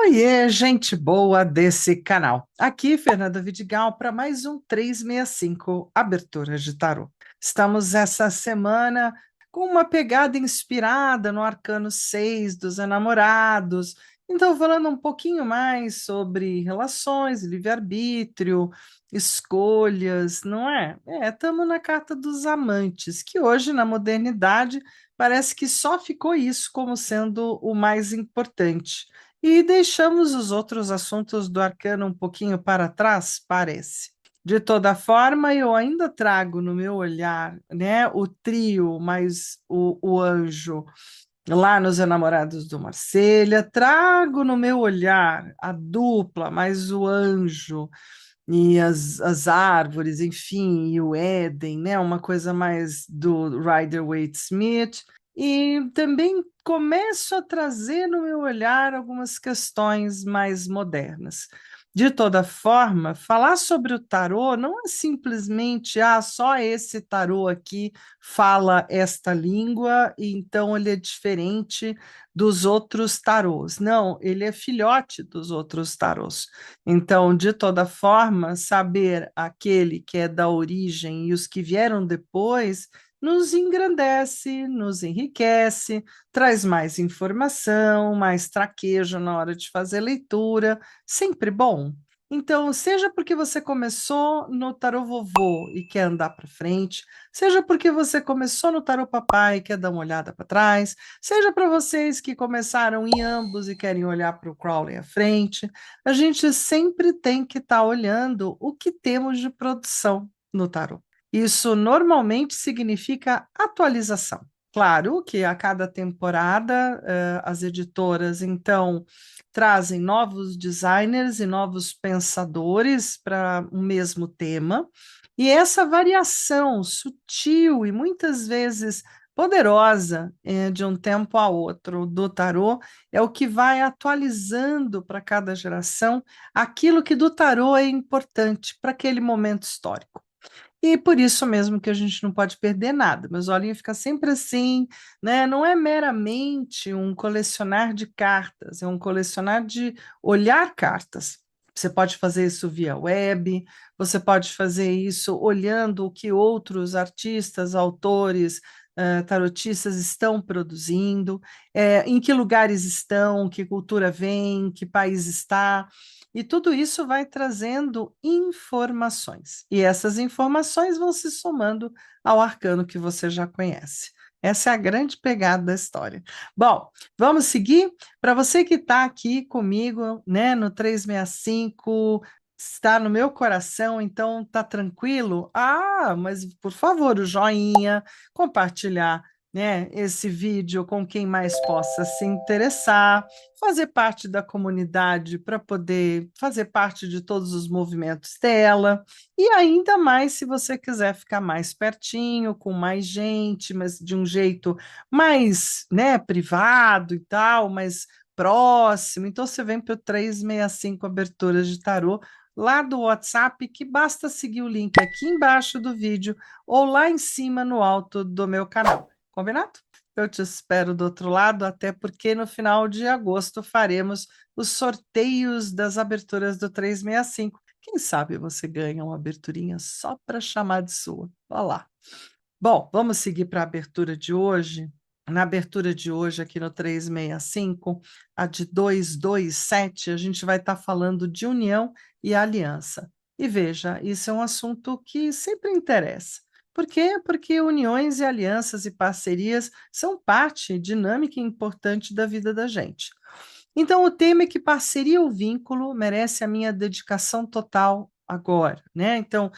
Oiê, gente boa desse canal. Aqui, Fernanda Vidigal, para mais um 365 Abertura de Tarô. Estamos essa semana com uma pegada inspirada no Arcano 6 dos Enamorados. Então, falando um pouquinho mais sobre relações, livre-arbítrio, escolhas, não é? Estamos na carta dos amantes, que hoje, na modernidade, parece que só ficou isso como sendo o mais importante. E deixamos os outros assuntos do arcano um pouquinho para trás, parece. De toda forma, eu ainda trago no meu olhar, né, o trio mais o anjo lá nos Enamorados do Marselha, trago no meu olhar a dupla mais o anjo e as árvores, enfim, e o Éden, né? Uma coisa mais do Rider-Waite-Smith. E também começo a trazer no meu olhar algumas questões mais modernas. De toda forma, falar sobre o tarô não é simplesmente, só esse tarô aqui fala esta língua, e então ele é diferente dos outros tarôs. Não, ele é filhote dos outros tarôs. Então, de toda forma, saber aquele que é da origem e os que vieram depois nos engrandece, nos enriquece, traz mais informação, mais traquejo na hora de fazer leitura, sempre bom. Então, seja porque você começou no tarô vovô e quer andar para frente, seja porque você começou no tarô papai e quer dar uma olhada para trás, seja para vocês que começaram em ambos e querem olhar para o Crowley à frente, a gente sempre tem que estar olhando o que temos de produção no tarô. Isso normalmente significa atualização. Claro que a cada temporada, as editoras, então, trazem novos designers e novos pensadores para o mesmo tema, e essa variação sutil e muitas vezes poderosa, de um tempo a outro do tarô é o que vai atualizando para cada geração aquilo que do tarô é importante para aquele momento histórico. E por isso mesmo que a gente não pode perder nada. Meus olhinhos ficam sempre assim, né? Não é meramente um colecionar de cartas, é um colecionar de olhar cartas. Você pode fazer isso via web, você pode fazer isso olhando o que outros artistas, autores, tarotistas estão produzindo, em que lugares estão, que cultura vem, que país está. E tudo isso vai trazendo informações. E essas informações vão se somando ao arcano que você já conhece. Essa é a grande pegada da história. Bom, vamos seguir? Para você que está aqui comigo, né, no 365, está no meu coração, então tá tranquilo? Mas por favor, o joinha, compartilhar, né, esse vídeo com quem mais possa se interessar, fazer parte da comunidade para poder fazer parte de todos os movimentos dela, e ainda mais se você quiser ficar mais pertinho, com mais gente, mas de um jeito mais, né, privado e tal, mais próximo. Então você vem para o 365 Aberturas de Tarô, lá do WhatsApp, que basta seguir o link aqui embaixo do vídeo ou lá em cima no alto do meu canal. Combinado? Eu te espero do outro lado, até porque no final de agosto faremos os sorteios das aberturas do 365. Quem sabe você ganha uma aberturinha só para chamar de sua. Olha lá. Bom, vamos seguir para a abertura de hoje. Na abertura de hoje, aqui no 365, a de 227, a gente vai estar falando de união e aliança. E veja, isso é um assunto que sempre interessa. Por quê? Porque uniões e alianças e parcerias são parte dinâmica e importante da vida da gente. Então, o tema é que parceria ou vínculo merece a minha dedicação total agora, né? Então,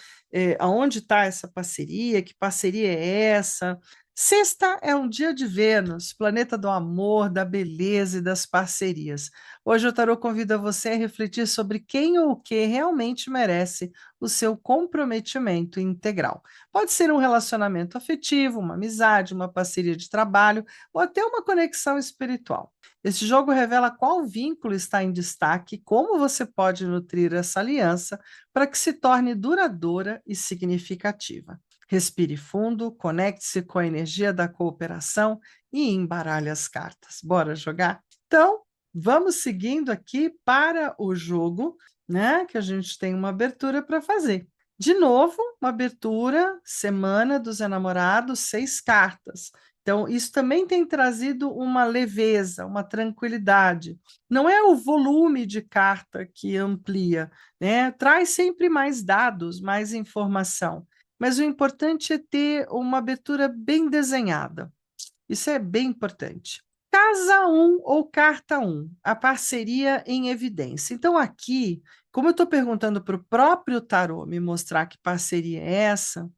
aonde está essa parceria? Que parceria é essa? Sexta é um dia de Vênus, planeta do amor, da beleza e das parcerias. Hoje o tarô convida você a refletir sobre quem ou o que realmente merece o seu comprometimento integral. Pode ser um relacionamento afetivo, uma amizade, uma parceria de trabalho ou até uma conexão espiritual. Esse jogo revela qual vínculo está em destaque e como você pode nutrir essa aliança para que se torne duradoura e significativa. Respire fundo, conecte-se com a energia da cooperação e embaralhe as cartas. Bora jogar? Então, vamos seguindo aqui para o jogo, né? Que a gente tem uma abertura para fazer. De novo, uma abertura, Semana dos Enamorados, 6 cartas. Então, isso também tem trazido uma leveza, uma tranquilidade. Não é o volume de carta que amplia, né? Traz sempre mais dados, mais informação. Mas o importante é ter uma abertura bem desenhada. Isso é bem importante. Casa um ou carta um, a parceria em evidência. Então, aqui, como eu estou perguntando para o próprio tarô me mostrar que parceria é essa,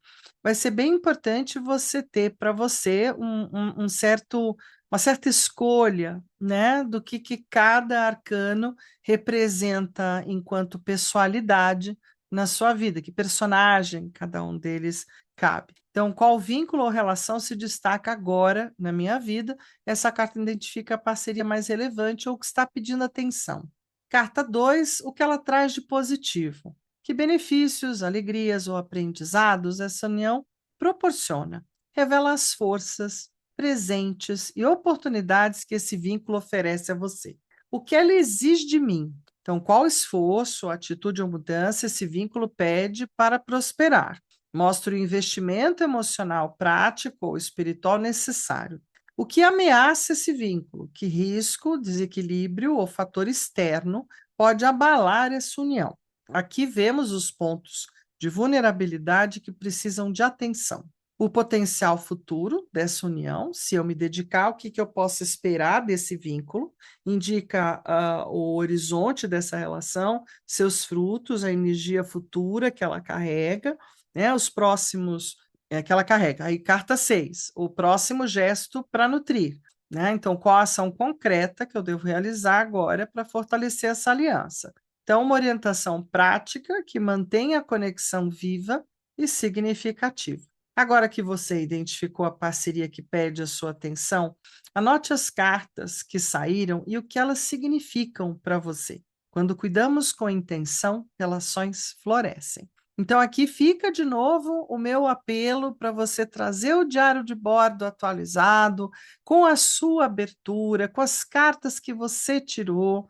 vai ser bem importante você ter para você uma certa escolha, né, do que cada arcano representa enquanto pessoalidade na sua vida, que personagem cada um deles cabe. Então, qual vínculo ou relação se destaca agora na minha vida? Essa carta identifica a parceria mais relevante ou que está pedindo atenção. Carta 2, o que ela traz de positivo? Que benefícios, alegrias ou aprendizados essa união proporciona? Revela as forças, presentes e oportunidades que esse vínculo oferece a você. O que ela exige de mim? Então, qual esforço, atitude ou mudança esse vínculo pede para prosperar? Mostra o investimento emocional, prático ou espiritual necessário. O que ameaça esse vínculo? Que risco, desequilíbrio ou fator externo pode abalar essa união? Aqui vemos os pontos de vulnerabilidade que precisam de atenção. O potencial futuro dessa união, se eu me dedicar, o que eu posso esperar desse vínculo, indica o horizonte dessa relação, seus frutos, a energia futura que ela carrega, né, os próximos que ela carrega. Aí, carta 6, o próximo gesto para nutrir. Né? Então, qual a ação concreta que eu devo realizar agora para fortalecer essa aliança? Então, uma orientação prática que mantenha a conexão viva e significativa. Agora que você identificou a parceria que pede a sua atenção, anote as cartas que saíram e o que elas significam para você. Quando cuidamos com intenção, relações florescem. Então, aqui fica de novo o meu apelo para você trazer o diário de bordo atualizado, com a sua abertura, com as cartas que você tirou,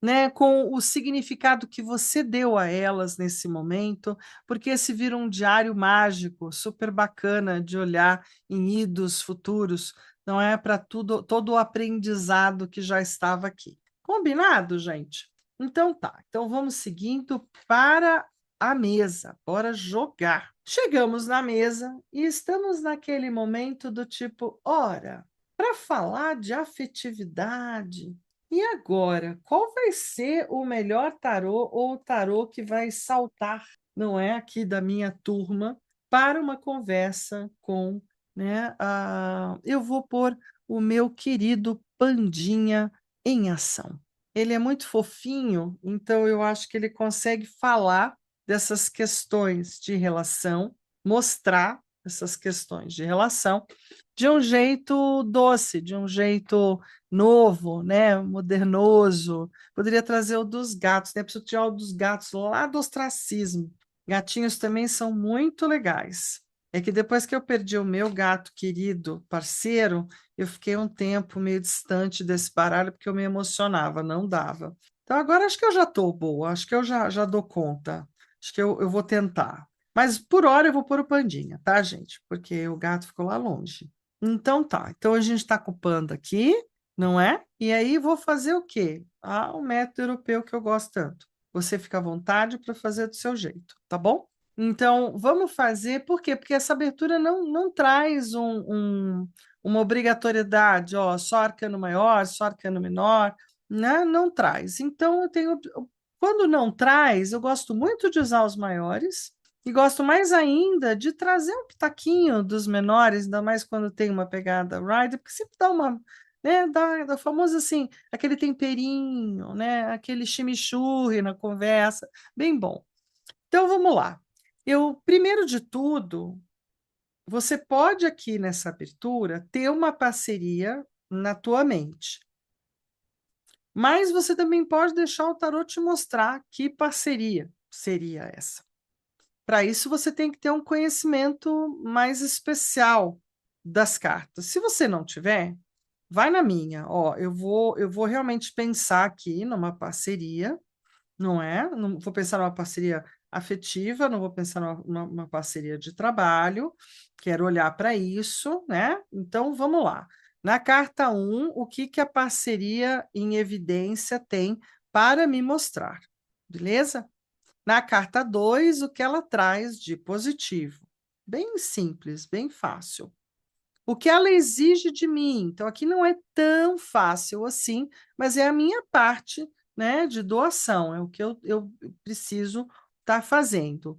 né, com o significado que você deu a elas nesse momento, porque esse vira um diário mágico, super bacana de olhar em idos futuros, não é para tudo, todo o aprendizado que já estava aqui. Combinado, gente? Então tá. Então vamos seguindo para a mesa. Bora jogar. Chegamos na mesa e estamos naquele momento do tipo, ora, para falar de afetividade, e agora, qual vai ser o melhor tarô ou o tarô que vai saltar, não é, aqui da minha turma, para uma conversa com, né, eu vou pôr o meu querido Pandinha em ação. Ele é muito fofinho, então eu acho que ele consegue falar dessas questões de relação, mostrar essas questões de relação de um jeito doce, de um jeito novo, né, modernoso. Poderia trazer o dos gatos, né? Preciso tirar o dos gatos lá do ostracismo. Gatinhos também são muito legais. É que depois que eu perdi o meu gato querido, parceiro, eu fiquei um tempo meio distante desse baralho porque eu me emocionava, não dava. Então agora acho que eu já estou boa, acho que eu já dou conta. Acho que eu vou tentar. Mas por hora eu vou pôr o Pandinha, tá, gente? Porque o gato ficou lá longe. Então tá. Então a gente está com o Panda aqui, não é? E aí vou fazer o quê? O método europeu que eu gosto tanto. Você fica à vontade para fazer do seu jeito, tá bom? Então vamos fazer, por quê? Porque essa abertura não traz uma obrigatoriedade, ó, só arcano maior, só arcano menor, né? Não traz. Então eu tenho. Quando não traz, eu gosto muito de usar os maiores. E gosto mais ainda de trazer um pitaquinho dos menores, ainda mais quando tem uma pegada rider, porque sempre dá uma, né, dá famoso assim, aquele temperinho, né, aquele chimichurri na conversa, bem bom. Então vamos lá. Eu, primeiro de tudo, você pode aqui nessa abertura ter uma parceria na tua mente, mas você também pode deixar o tarot te mostrar que parceria seria essa. Para isso, você tem que ter um conhecimento mais especial das cartas. Se você não tiver, vai na minha, ó, eu vou realmente pensar aqui numa parceria, não é? Não vou pensar numa parceria afetiva, não vou pensar numa parceria de trabalho, quero olhar para isso, né? Então vamos lá. Na carta 1, o que que a parceria em evidência tem para me mostrar? Beleza? Na carta 2, o que ela traz de positivo? Bem simples, bem fácil. O que ela exige de mim? Então, aqui não é tão fácil assim, mas é a minha parte, né, de doação, é o que eu preciso estar fazendo.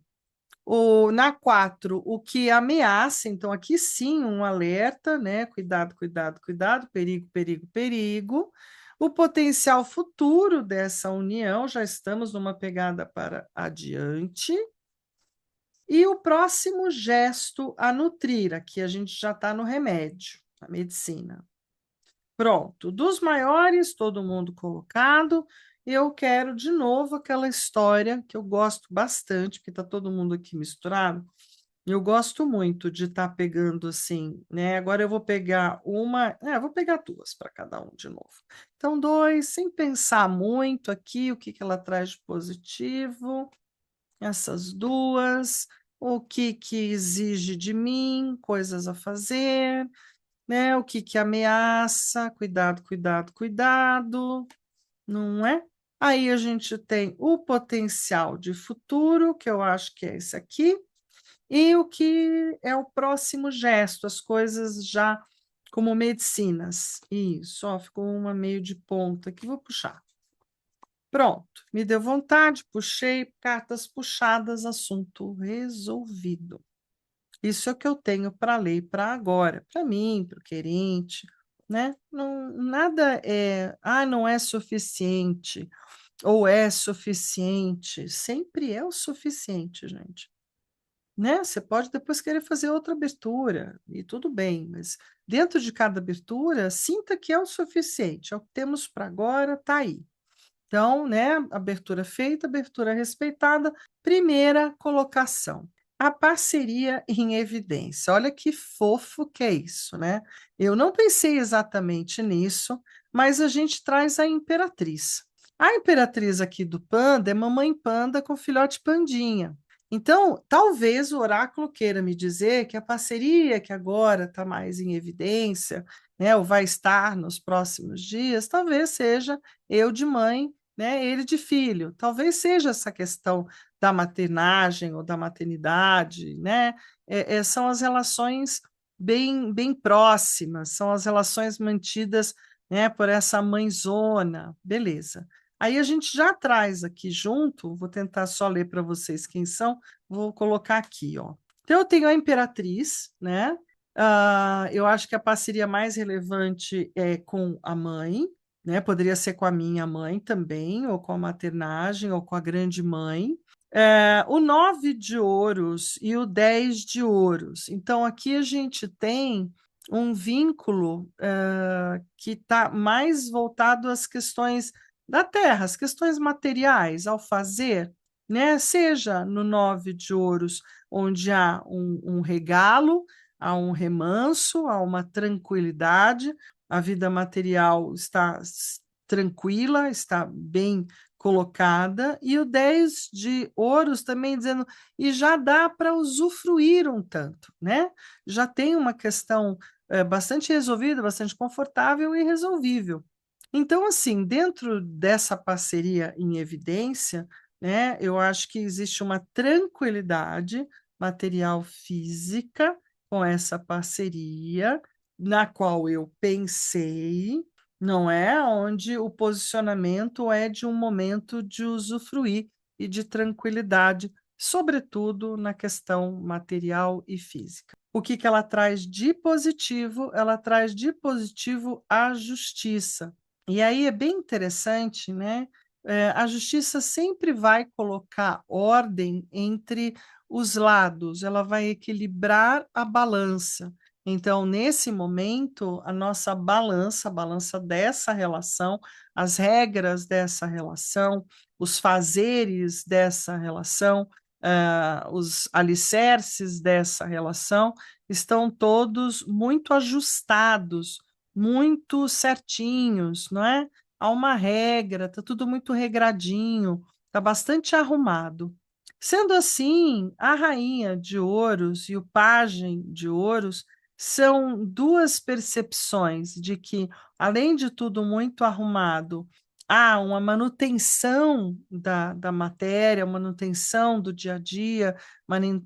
Na 4, o que ameaça, então aqui sim um alerta, né? Cuidado, cuidado, cuidado, perigo, perigo, perigo. O potencial futuro dessa união, já estamos numa pegada para adiante. E o próximo gesto a nutrir, aqui a gente já está no remédio, na medicina. Pronto, dos maiores, todo mundo colocado. Eu quero de novo aquela história que eu gosto bastante, porque está todo mundo aqui misturado. Eu gosto muito de estar pegando assim, né? Agora eu vou pegar vou pegar duas para cada um de novo. Então, dois, sem pensar muito aqui, o que que ela traz de positivo, essas duas, o que que exige de mim, coisas a fazer, né? O que que ameaça, cuidado, cuidado, cuidado, não é? Aí a gente tem o potencial de futuro, que eu acho que é esse aqui, e o que é o próximo gesto, as coisas já como medicinas. Isso, ó, ficou uma meio de ponta aqui, vou puxar. Pronto, me deu vontade, puxei, cartas puxadas, assunto resolvido. Isso é o que eu tenho para ler para agora, para mim, para o querente, né? Não, nada não é suficiente, ou é suficiente, sempre é o suficiente, gente. Né? Você pode depois querer fazer outra abertura, e tudo bem, mas dentro de cada abertura, sinta que é o suficiente, é o que temos para agora, está aí. Então, né, abertura feita, abertura respeitada, primeira colocação. A parceria em evidência. Olha que fofo que é isso, né? Eu não pensei exatamente nisso, mas a gente traz a imperatriz. A imperatriz aqui do panda é mamãe panda com filhote pandinha. Então, talvez o oráculo queira me dizer que a parceria que agora está mais em evidência, né, ou vai estar nos próximos dias, talvez seja eu de mãe, né, ele de filho. Talvez seja essa questão da maternagem ou da maternidade, né? São as relações bem próximas, são as relações mantidas, né, por essa mãezona, beleza. Aí a gente já traz aqui junto, vou tentar só ler para vocês quem são, vou colocar aqui, ó. Então eu tenho a imperatriz, né? Eu acho que a parceria mais relevante é com a mãe, né? Poderia ser com a minha mãe também, ou com a maternagem, ou com a grande mãe. O 9 de ouros e o 10 de ouros. Então, aqui a gente tem um vínculo que está mais voltado às questões da terra, as questões materiais, ao fazer, né? Seja no 9 de ouros, onde há um regalo, há um remanso, há uma tranquilidade, a vida material está tranquila, está bem colocada, e o 10 de ouros também dizendo, e já dá para usufruir um tanto, né? Já tem uma questão bastante resolvida, bastante confortável e resolvível. Então, assim, dentro dessa parceria em evidência, né, eu acho que existe uma tranquilidade material física com essa parceria, na qual eu pensei, não é? Onde o posicionamento é de um momento de usufruir e de tranquilidade, sobretudo na questão material e física. O que que ela traz de positivo? Ela traz de positivo a justiça. E aí é bem interessante, né? A justiça sempre vai colocar ordem entre os lados, ela vai equilibrar a balança. Então, nesse momento, a nossa balança, a balança dessa relação, as regras dessa relação, os fazeres dessa relação, os alicerces dessa relação, estão todos muito ajustados muito certinhos, não é? Há uma regra, está tudo muito regradinho, está bastante arrumado. Sendo assim, a rainha de ouros e o pajem de ouros são duas percepções de que, além de tudo muito arrumado, há uma manutenção da matéria, manutenção do dia a dia,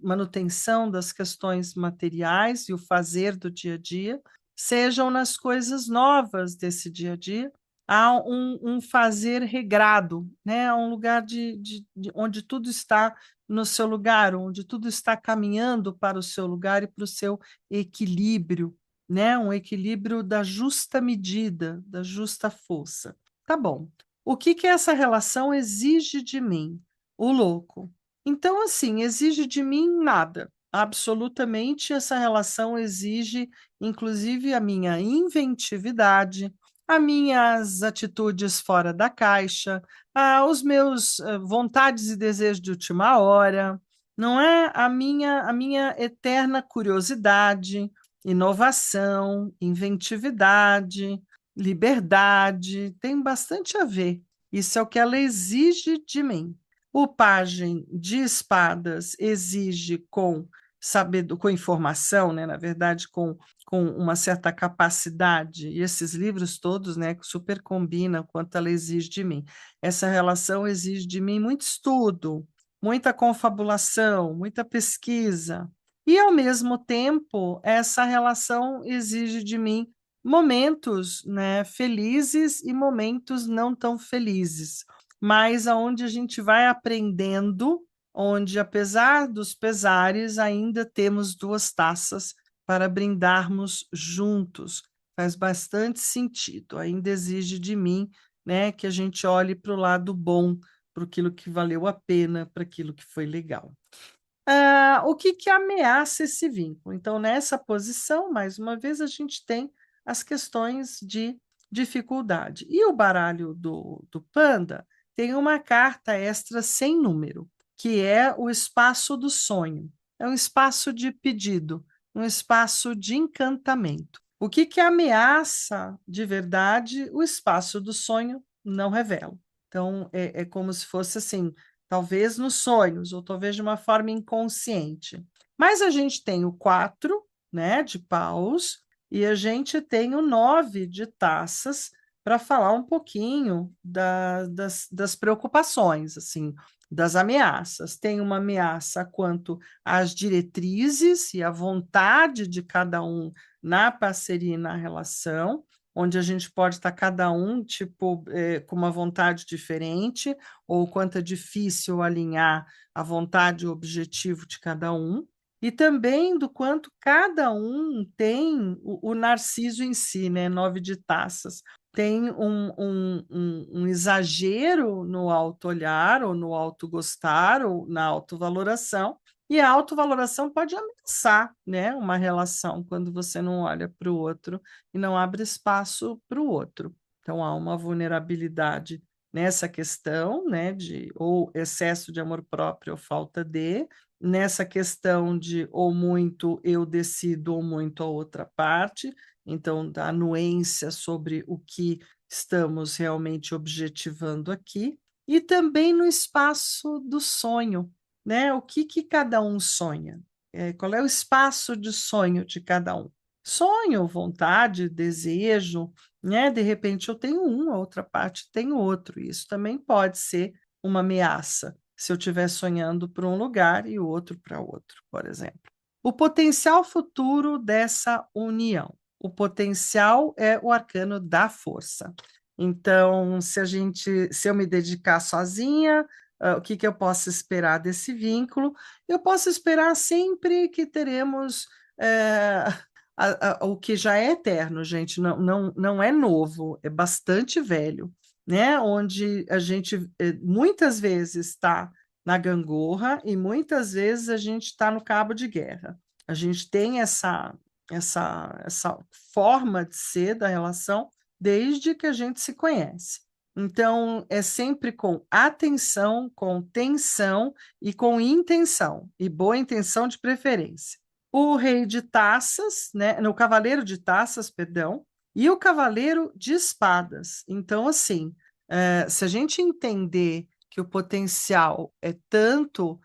manutenção das questões materiais e o fazer do dia a dia, sejam nas coisas novas desse dia a dia, há um fazer regrado, né? Há um lugar de onde tudo está no seu lugar, onde tudo está caminhando para o seu lugar e para o seu equilíbrio, né? Um equilíbrio da justa medida, da justa força. Tá bom. O que que essa relação exige de mim? O louco. Então, assim, exige de mim nada. Absolutamente, essa relação exige, inclusive, a minha inventividade, as minhas atitudes fora da caixa, os meus vontades e desejos de última hora, não é? A minha eterna curiosidade, inovação, inventividade, liberdade, tem bastante a ver. Isso é o que ela exige de mim. O pajem de espadas exige saber, com informação, né, na verdade, com uma certa capacidade, e esses livros todos, né, super combinam quanto ela exige de mim. Essa relação exige de mim muito estudo, muita confabulação, muita pesquisa, e, ao mesmo tempo, essa relação exige de mim momentos, né, felizes e momentos não tão felizes, mas aonde a gente vai aprendendo, onde, apesar dos pesares, ainda temos duas taças para brindarmos juntos. Faz bastante sentido. Ainda exige de mim, né, que a gente olhe para o lado bom, para aquilo que valeu a pena, para aquilo que foi legal. O que que ameaça esse vínculo? Então, nessa posição, mais uma vez, a gente tem as questões de dificuldade. E o baralho do Panda tem uma carta extra sem número, que é o espaço do sonho. É um espaço de pedido, um espaço de encantamento. O que que ameaça de verdade? O espaço do sonho não revela. Então, é como se fosse assim, talvez nos sonhos, ou talvez de uma forma inconsciente. Mas a gente tem o 4, né, de paus, e a gente tem o 9 de taças para falar um pouquinho das preocupações, assim, das ameaças. Tem uma ameaça quanto às diretrizes e à vontade de cada um na parceria e na relação, onde a gente pode estar cada um tipo com uma vontade diferente, ou quanto é difícil alinhar a vontade e o objetivo de cada um, e também do quanto cada um tem o narciso em si, né? 9 de taças. Tem um exagero no auto-olhar, ou no auto-gostar, ou na autovaloração, e a autovaloração pode ameaçar, né, uma relação quando você não olha para o outro e não abre espaço para o outro. Então, há uma vulnerabilidade nessa questão, né, de ou excesso de amor próprio ou falta de, nessa questão de ou muito eu decido ou muito a outra parte, então da anuência sobre o que estamos realmente objetivando aqui, e também no espaço do sonho, né? O que que cada um sonha? Qual é o espaço de sonho de cada um? Sonho, vontade, desejo, né? De repente eu tenho um, a outra parte tem outro. Isso também pode ser uma ameaça, se eu estiver sonhando para um lugar e o outro para outro, por exemplo. O potencial futuro dessa união. O potencial é o arcano da força. Então, se eu me dedicar sozinha, o que que eu posso esperar desse vínculo? Eu posso esperar sempre que teremos o que já é eterno, gente, não é novo, é bastante velho, né? Onde a gente muitas vezes está na gangorra e muitas vezes a gente está no cabo de guerra. A gente tem essa forma de ser da relação desde que a gente se conhece. Então, é sempre com atenção, com tensão e com intenção, e boa intenção de preferência. O rei de taças, né, no cavaleiro de taças, perdão, e o cavaleiro de espadas. Então, assim, se a gente entender que o potencial é tanto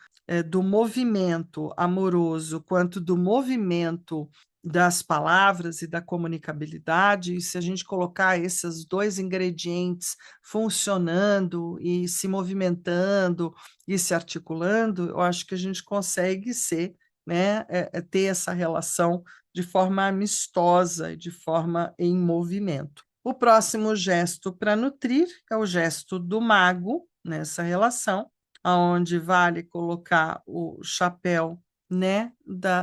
do movimento amoroso quanto do movimento das palavras e da comunicabilidade, e se a gente colocar esses dois ingredientes funcionando e se movimentando e se articulando, eu acho que a gente consegue ser, né, ter essa relação de forma amistosa e de forma em movimento. O próximo gesto para nutrir é o gesto do mago nessa relação, aonde vale colocar o chapéu, né,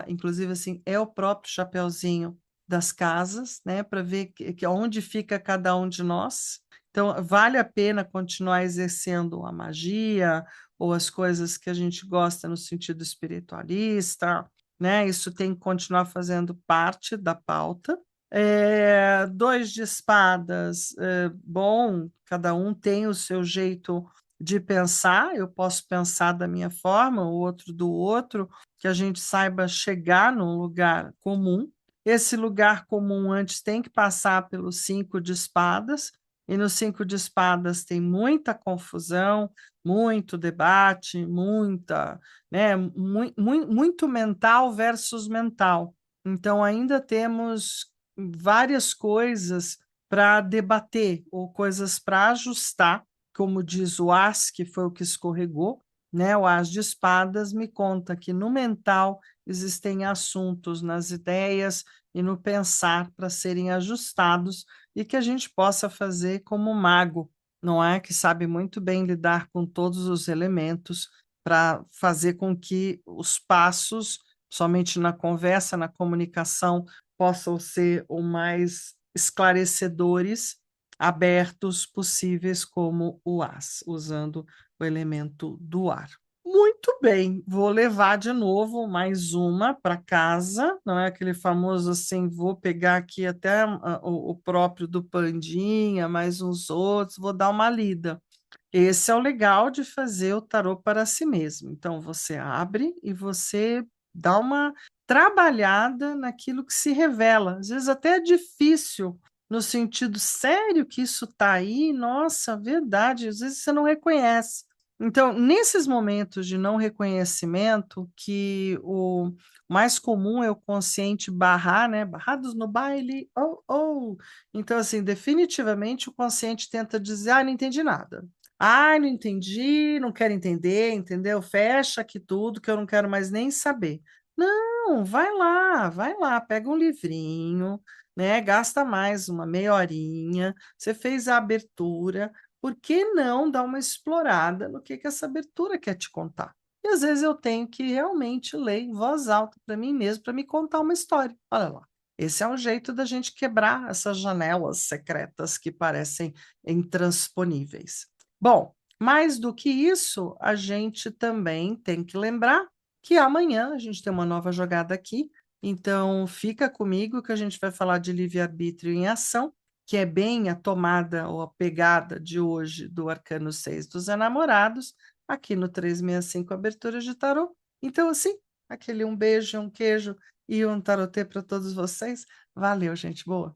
inclusive assim, é o próprio chapéuzinho das casas, né, para ver que onde fica cada um de nós. Então, vale a pena continuar exercendo a magia ou as coisas que a gente gosta no sentido espiritualista, né? Isso tem que continuar fazendo parte da pauta. Dois de espadas, bom, cada um tem o seu jeito de pensar, eu posso pensar da minha forma, o outro do outro, que a gente saiba chegar num lugar comum. Esse lugar comum antes tem que passar pelo cinco de espadas, e no cinco de espadas tem muita confusão, muito debate, muita, né, muito mental versus mental. Então, ainda temos várias coisas para debater ou coisas para ajustar, como diz o As, que foi o que escorregou, né? O As de espadas me conta que no mental existem assuntos nas ideias e no pensar para serem ajustados e que a gente possa fazer como mago, não é? Que sabe muito bem lidar com todos os elementos para fazer com que os passos, somente na conversa, na comunicação, possam ser o mais esclarecedores, abertos possíveis, como o as, usando o elemento do ar. Muito bem, vou levar de novo mais uma para casa, não é aquele famoso assim, vou pegar aqui até o próprio do Pandinha, mais uns outros, vou dar uma lida. Esse é o legal de fazer o tarô para si mesmo. Então, você abre e você dá uma trabalhada naquilo que se revela. Às vezes até é difícil, no sentido sério que isso está aí, nossa, verdade, às vezes você não reconhece. Então, nesses momentos de não reconhecimento, que o mais comum é o consciente barrar, né? Barrados no baile, oh, oh. Então, assim, definitivamente o consciente tenta dizer, ah, não entendi nada. Ai, não entendi, não quero entender, entendeu? Fecha aqui tudo que eu não quero mais nem saber. Não, vai lá, pega um livrinho, né? Gasta mais uma meia horinha. Você fez a abertura, por que não dar uma explorada no que essa abertura quer te contar? E às vezes eu tenho que realmente ler em voz alta para mim mesmo, para me contar uma história. Olha lá. Esse é um jeito da gente quebrar essas janelas secretas que parecem intransponíveis. Bom, mais do que isso, a gente também tem que lembrar que amanhã a gente tem uma nova jogada aqui, então fica comigo que a gente vai falar de livre-arbítrio em ação, que é bem a tomada ou a pegada de hoje do Arcano 6 dos Enamorados, aqui no 365 Abertura de Tarô. Então, assim, aquele um beijo, um queijo e um tarotê para todos vocês. Valeu, gente boa!